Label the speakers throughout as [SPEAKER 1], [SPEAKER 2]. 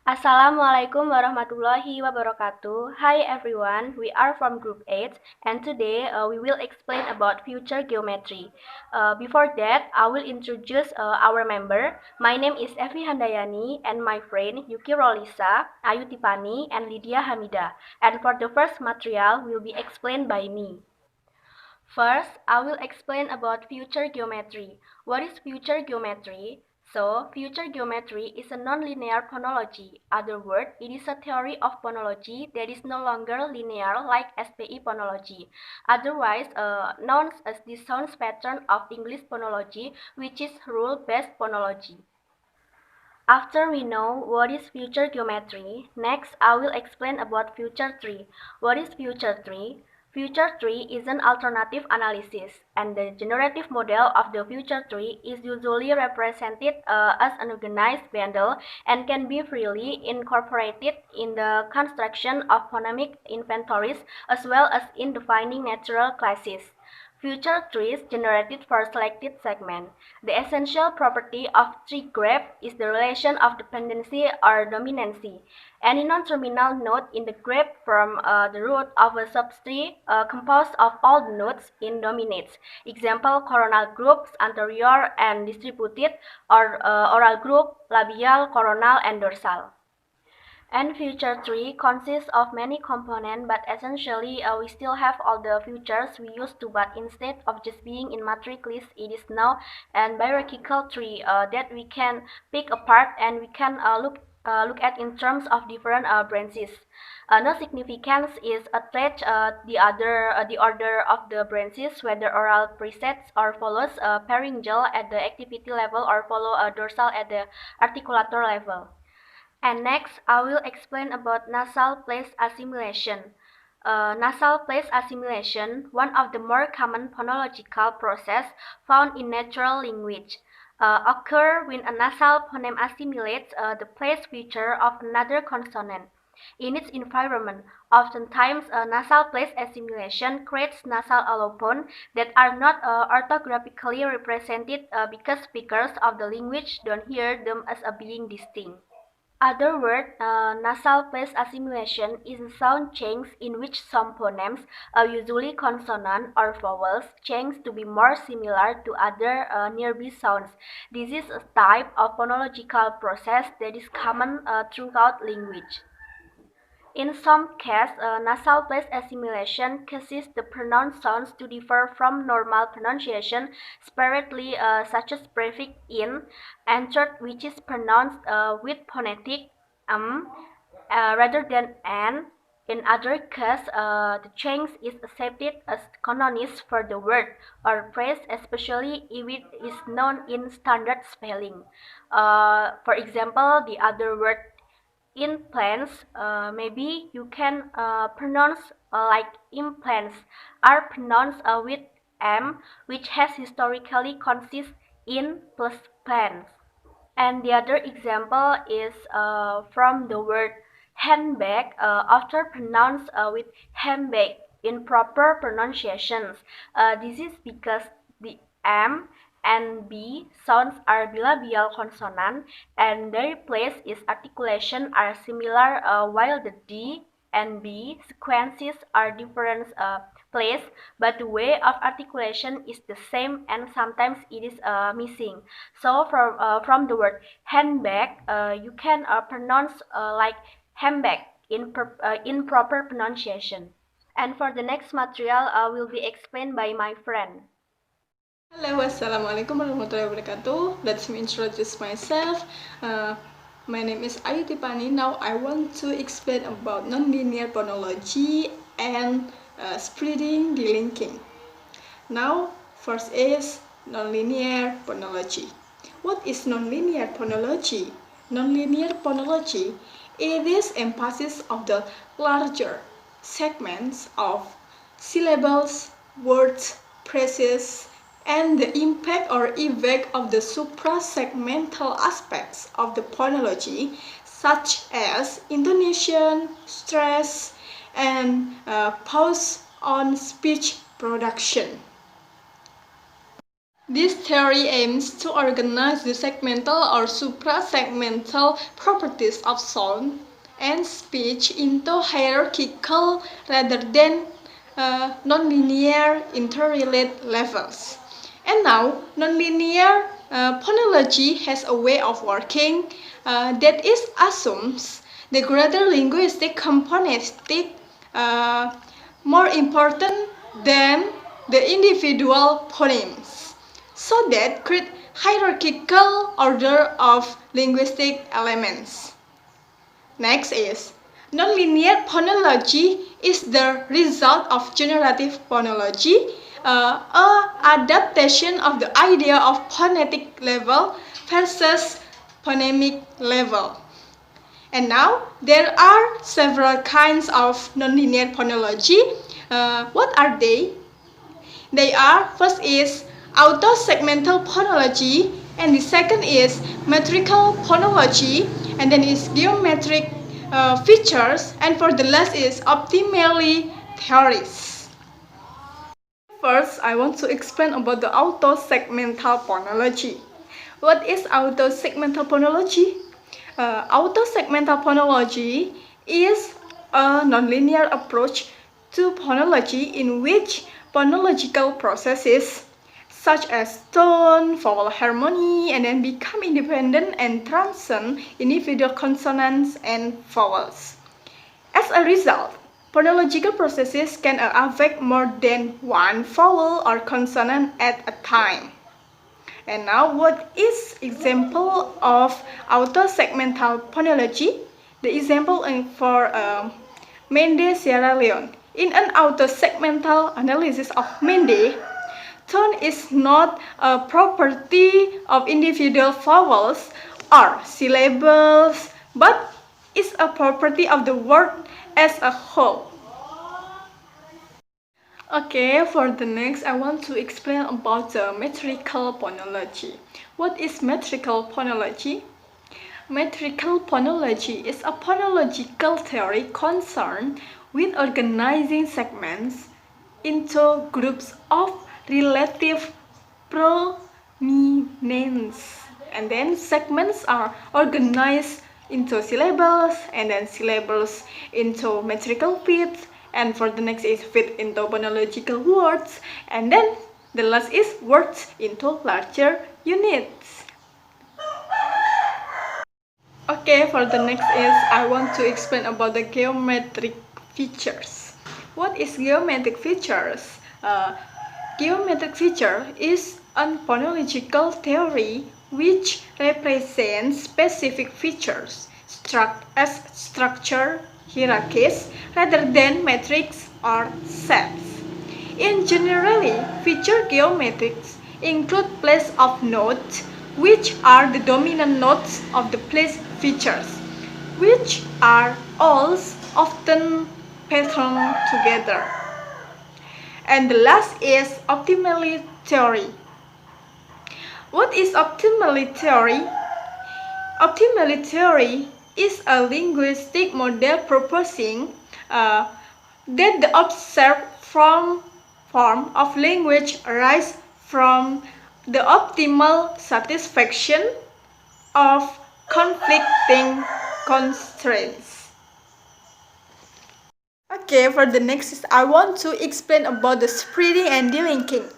[SPEAKER 1] Assalamualaikum warahmatullahi wabarakatuh. Hi everyone, we are from Group 8 and today we will explain about future geometry. Before that, I will introduce our member. My name is Evi Handayani and my friend Yuky Rolisa, Ayu Tipani and Lidya Hamidah. And for the first material will be explained by me. First, I will explain about future geometry. What is future geometry? So, future geometry is a nonlinear phonology. Other word, it is a theory of phonology that is no longer linear like SPI phonology. Otherwise, known as the sound pattern of English phonology, which is rule-based phonology. After we know what is future geometry, next I will explain about future tree. What is future tree? Future tree is an alternative analysis, and the generative model of the future tree is usually represented as an organized bundle and can be freely incorporated in the construction of phonemic inventories as well as in defining natural classes. Future trees generated for selected segment. The essential property of tree graph is the relation of dependency or dominancy. Any non-terminal node in the graph from the root of a subtree composed of all the nodes in dominates. Example, coronal groups, anterior and distributed, or oral group, labial, coronal, and dorsal. And future tree consists of many components, but essentially we still have all the features we used to, but instead of just being in matrix list, it is now an hierarchical tree that we can pick apart and we can look at in terms of different branches. No significance is attached the order of the branches, whether oral presets or follows pharyngeal at the activity level or follow dorsal at the articulator level. And next, I will explain about nasal place assimilation. Nasal place assimilation, one of the more common phonological process found in natural language, occur when a nasal phoneme assimilates the place feature of another consonant. In its environment, oftentimes nasal place assimilation creates nasal allophones that are not orthographically represented because speakers of the language don't hear them as being distinct. Other word, nasal place assimilation is a sound change in which some phonemes, usually consonant or vowels, change to be more similar to other nearby sounds. This is a type of phonological process that is common throughout language. In some cases, nasal place assimilation causes the pronounced sounds to differ from normal pronunciation separately, such as prefix in, entered, which is pronounced with phonetic rather than an. In other cases, the change is accepted as canonical for the word or phrase, especially if it is known in standard spelling. For example, the other word implants, maybe you can pronounce like implants are pronounced with M, which has historically consist in plus plants. And the other example is from the word handbag, often pronounced with handbag in proper pronunciations. This is because the M and B sounds are bilabial consonant and their place is articulation are similar while the D and B sequences are different place, but the way of articulation is the same and sometimes it is missing. So from the word handbag, you can pronounce like handbag in proper pronunciation. And for the next material, will be explained by my friend.
[SPEAKER 2] Hello, assalamualaikum warahmatullahi wabarakatuh. Let me introduce myself. My name is Ayu Tipani. Now I want to explain about nonlinear phonology and spreading delinking. Now, first is nonlinear phonology. What is nonlinear phonology? Nonlinear phonology is emphasis of the larger segments of syllables, words, phrases, and the impact or effect of the suprasegmental aspects of the phonology, such as intonation, stress, and pause on speech production. This theory aims to organize the segmental or suprasegmental properties of sound and speech into hierarchical rather than nonlinear interrelated levels. And now, nonlinear phonology has a way of working that is assumes the greater linguistic componentistic more important than the individual phonemes, so that create hierarchical order of linguistic elements. Next is nonlinear phonology is the result of generative phonology, a adaptation of the idea of phonetic level versus phonemic level. And now there are several kinds of nonlinear phonology. What are they? They are, first is auto-segmental phonology, and the second is metrical phonology, and then is geometric features, and for the last is optimally theories. First, I want to explain about the auto-segmental phonology. What is auto-segmental phonology? Auto-segmental phonology is a nonlinear approach to phonology in which phonological processes such as tone, vowel harmony, and then become independent and transcend individual consonants and vowels. As a result, phonological processes can affect more than one vowel or consonant at a time. And now, what is example of auto-segmental phonology? The example for Mende, Sierra Leone. In an auto-segmental analysis of Mende, tone is not a property of individual vowels or syllables, but is a property of the word as a whole. Okay, for the next, I want to explain about the metrical phonology. What is metrical phonology? Metrical phonology is a phonological theory concerned with organizing segments into groups of relative prominence. And then segments are organized into syllables, and then syllables into metrical fits, and for the next is fit into phonological words, and then the last is words into larger units. Okay, for the next is I want to explain about the geometric features. What is geometric features? Geometric feature is a phonological theory which represents specific features as structure, hierarchies, rather than metrics or sets. In generally, feature geometrics include place of notes, which are the dominant notes of the place features, which are all often patterned together. And the last is optimally theory. What is optimally theory? Optimally theory is a linguistic model proposing that the observed form of language arises from the optimal satisfaction of conflicting constraints. Okay, for the next, I want to explain about the spreading and delinking.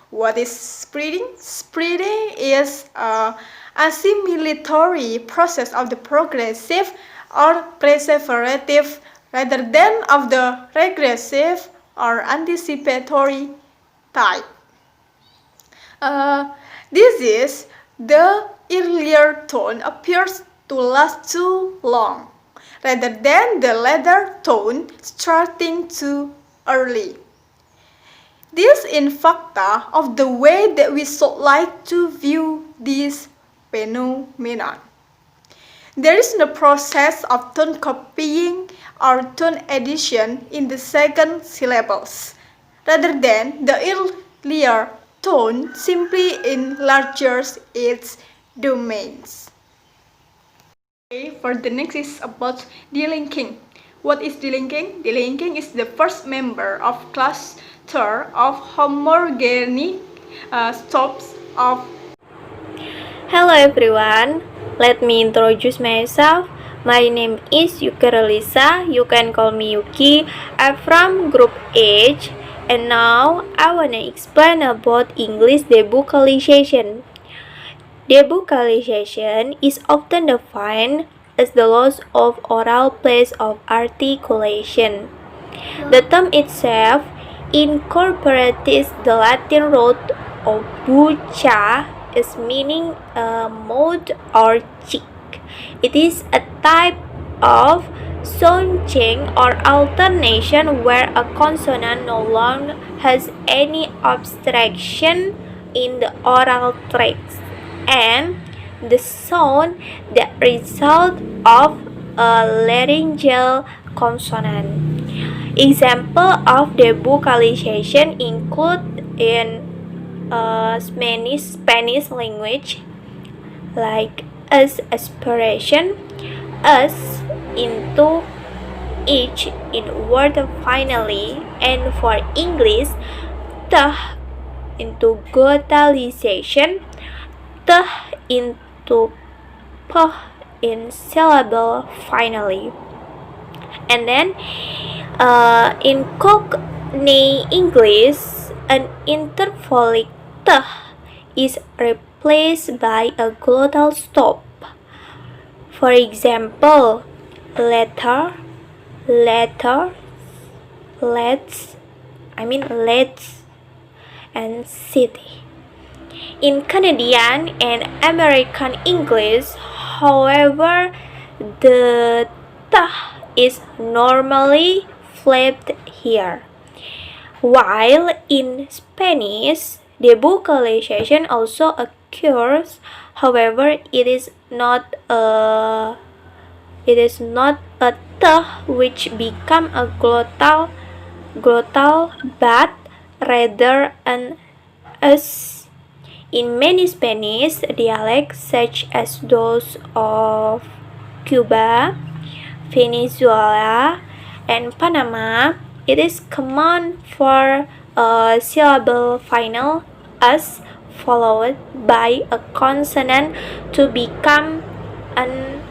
[SPEAKER 2] What is spreading? Spreading is an assimilatory process of the progressive or perseverative rather than of the regressive or anticipatory type. This is the earlier tone appears to last too long, rather than the later tone starting too early. This in factor of the way that we should like to view this phenomenon. There is no process of tone copying or tone addition in the second syllables, rather than the earlier tone simply enlarges its domains. Okay, for the next is about delinking. What is delinking? Delinking is the first member of cluster of homogenic stops of.
[SPEAKER 3] Hello everyone, let me introduce myself. My name is Yuky Rolisa, you can call me Yuki. I'm from Group H, and now I wanna explain about English debocalization. Debocalization is often defined as the loss of oral place of articulation. The term itself incorporates the Latin root of bucca, is meaning mouth or cheek. It is a type of sound change or alternation where a consonant no longer has any obstruction in the oral tracts, and the sound that result of a laryngeal consonant. Example of debocalization include in Spanish language, like as aspiration, as into each in word finally, and for English, the into glottalization, the into p in syllable finally. And then in Cockney English, an intervolic t is replaced by a glottal stop. For example, letter, letter, let's, and city. In Canadian and American English, however, the t is normally flipped here. While in Spanish, debocalization also occurs, however, it is not a t which become a glottal, but rather an s. In many Spanish dialects, such as those of Cuba, Venezuela, and Panama, it is common for a syllable final as followed by a consonant to become an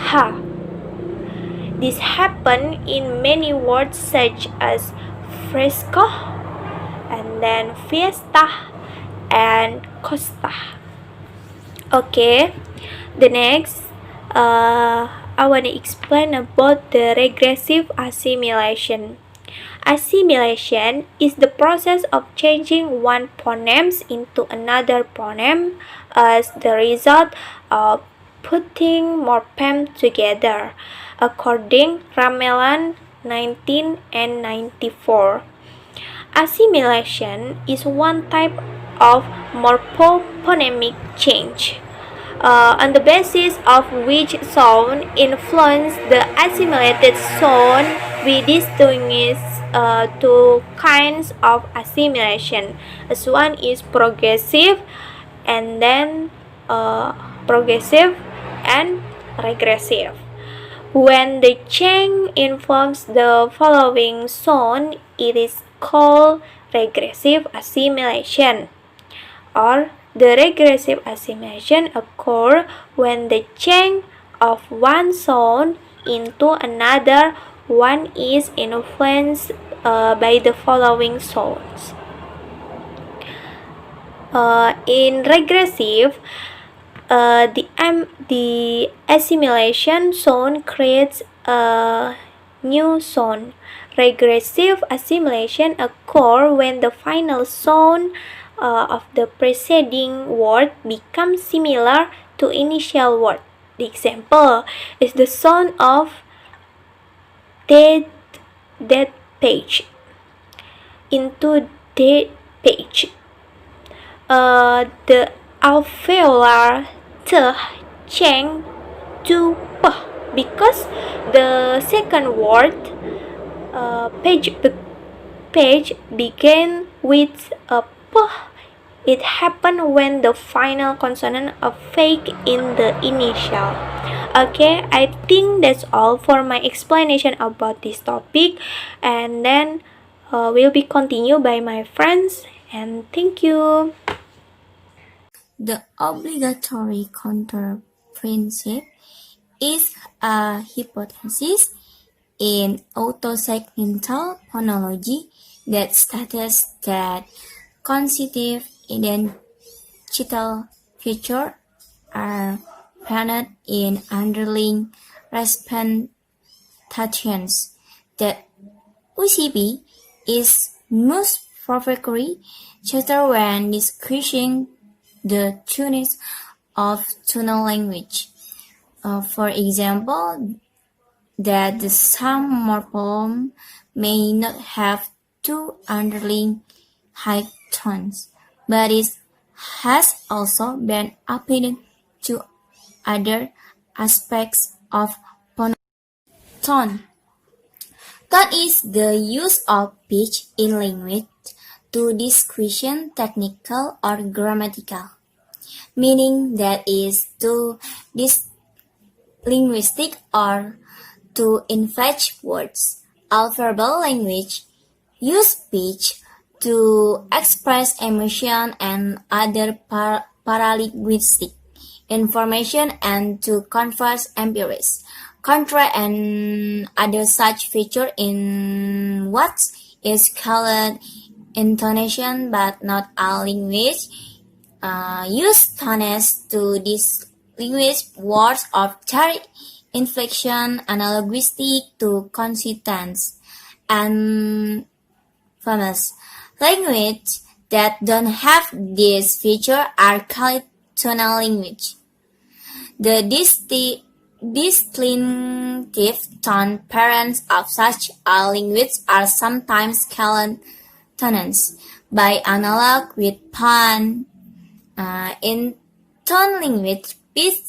[SPEAKER 3] h. This happens in many words such as fresco, and then fiesta, and costa. Okay, the next I want to explain about the regressive assimilation. Assimilation is the process of changing one phoneme into another phoneme as the result of putting morphemes together, according Ramelan 19 and 94. Assimilation is one type of morphophonemic change, on the basis of which sound influence the assimilated sound. We distinguish two kinds of assimilation, as one is progressive and regressive. When the change informs the following sound, it is called regressive assimilation. Or the regressive assimilation occurs when the change of one sound into another one is influenced by the following sounds. In regressive, the assimilation sound creates a new sound. Regressive assimilation occurs when the final sound of the preceding word becomes similar to initial word. The example is the sound of dead page into dead page. The alveolar t change to p because the second word page began with a p. It happened when the final consonant affixed in the initial. Okay, I think that's all for my explanation about this topic, and then will be continued by my friends And thank you.
[SPEAKER 4] The obligatory counter principle is a hypothesis in autosegmental phonology that states that consecutive identical features are present in underlying representations. That UCP is most perfectly cheated when discussing the trueness of tonal language. For example, that the same morpheme may not have two underlying high tones, but it has also been applied to other aspects of tone. Tone is the use of pitch in language to distinguish technical or grammatical, meaning that is to linguistic or to inflect words. All verbal language use pitch to express emotion and other paralinguistic information and to convey empirics. Contrast and other such feature in what is called intonation, but not all language use tones to distinguish words of their inflection analogistic to consonants and famous language that don't have this feature are called tonal language. The distinctive tone patterns of such a language are sometimes called tones. By analog with pun, in tone language, pitch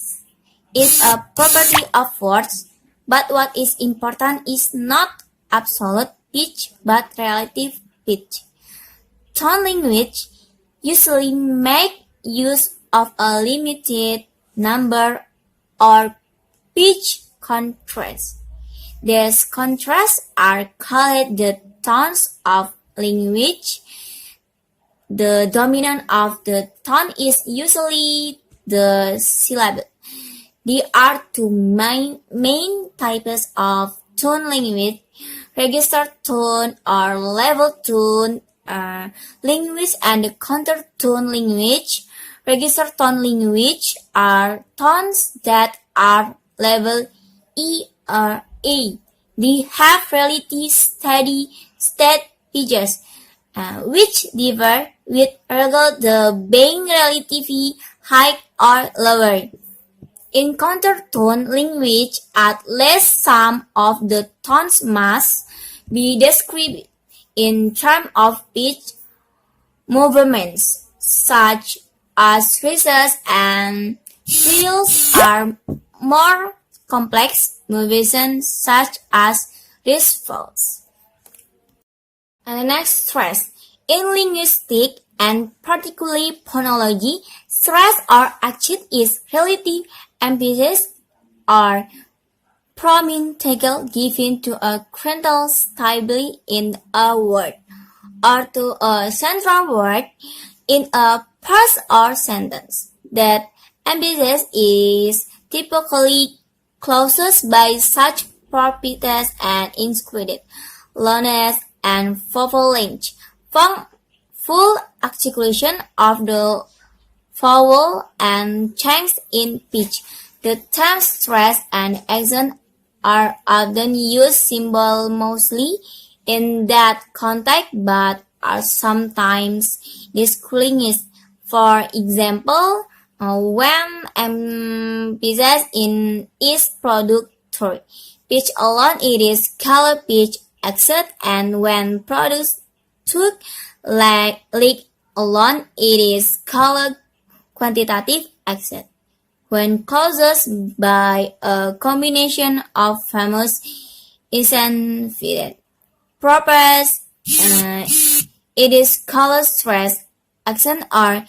[SPEAKER 4] is a property of words, but what is important is not absolute pitch but relative pitch. Tone language usually make use of a limited number or pitch contrasts. These contrasts are called the tones of language. The dominant of the tone is usually the syllable. There are two main types of tone language: register tone or level tone language and counter tone language. Register tone language are tones that are level E or A. They have relatively steady state pitches, which differ with regard to being relatively high or lower. In countertone language, at least some of the tones must be described in terms of pitch movements, such as rises and trills are more complex movements such as falls. And the next stress. In linguistics and particularly phonology, stress or accent is relative emphasis or prominence given to a critical stability in a word or to a central word in a phrase or sentence. That emphasis is typically closest by such properties and included loudness and vowel length. Full articulation of the vowel and change in pitch. The terms stress and accent are often used symbolically in that context but are sometimes distinguished. For example, when emphasis is productory pitch alone it is called pitch accent, and when produced took like alone it is called quantitative accent. When caused by a combination of famous infinite properties, it is called stress accent or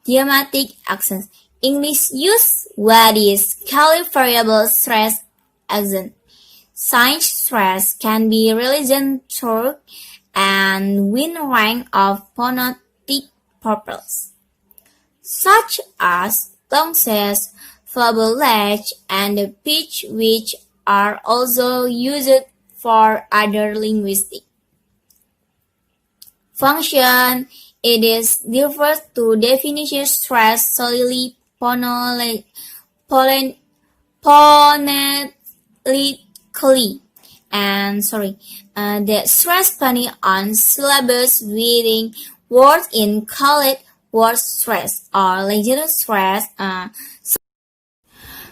[SPEAKER 4] diametric accent. English use what is called variable stress accent. Such stress can be religion through and win rank of purpose, such as long says, verbal ledge, and pitch, which are also used for other linguistic function. It is differs to definition stress solely phonetically, that stress depending on syllables within words in call it word stress or legitimate stress.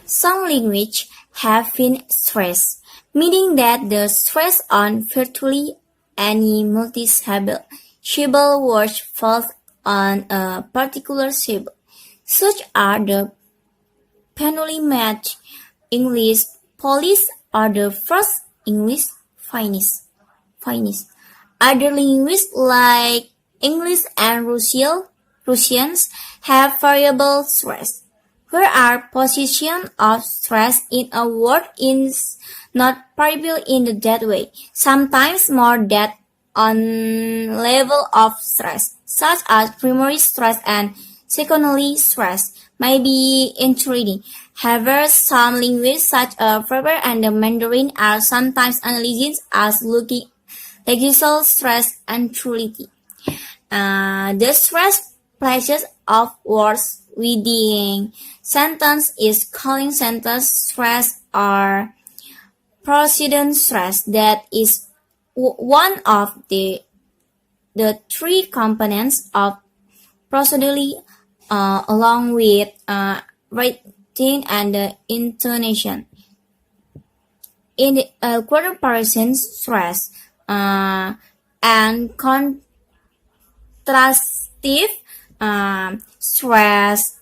[SPEAKER 4] Some languages have fin stress, meaning that the stress on virtually any multi-syllable word falls on a particular syllable. Such are the penally match English, Polish, or the first English, Finnish. Other linguists like English and Russians have variable stress, where position of stress in a word is not variable in that way, sometimes more than on level of stress, such as primary stress and secondary stress, may be intriguing. However, some linguists such as Weber and the Mandarin are sometimes analyzed as looking lexical stress and truity. The stress places of words within sentence is calling sentence stress or precedent stress. That is one of the three components of procedurally along with writing and intonation. In the comparison stress and contrastive stress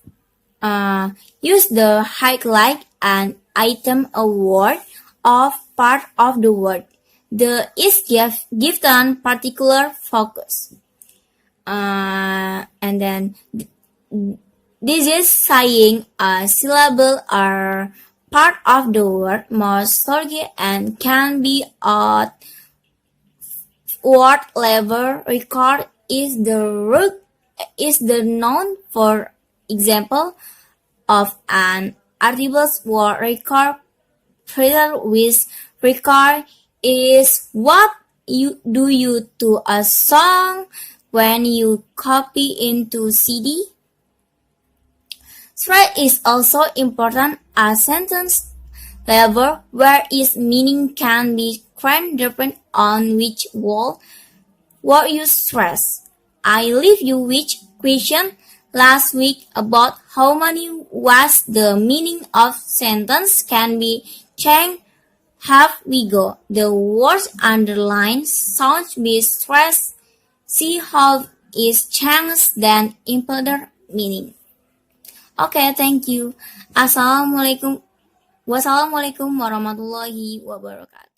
[SPEAKER 4] use the highlight an item a word of part of the word. The is given particular focus. And then this is saying a syllable or part of the word more slowly and can be at word level. Record is the noun, for example, of an artible's word. Record with record is what you do to a song when you copy into CD. Stress is also important at sentence level, where its meaning can be quite different on which word you stress. I leave you with question last week about how many was the meaning of sentence can be changed. Have we go. The words underlined sounds be stressed. See how it changes then implied meaning. Okay, thank you. Wassalamualaikum warahmatullahi wabarakatuh.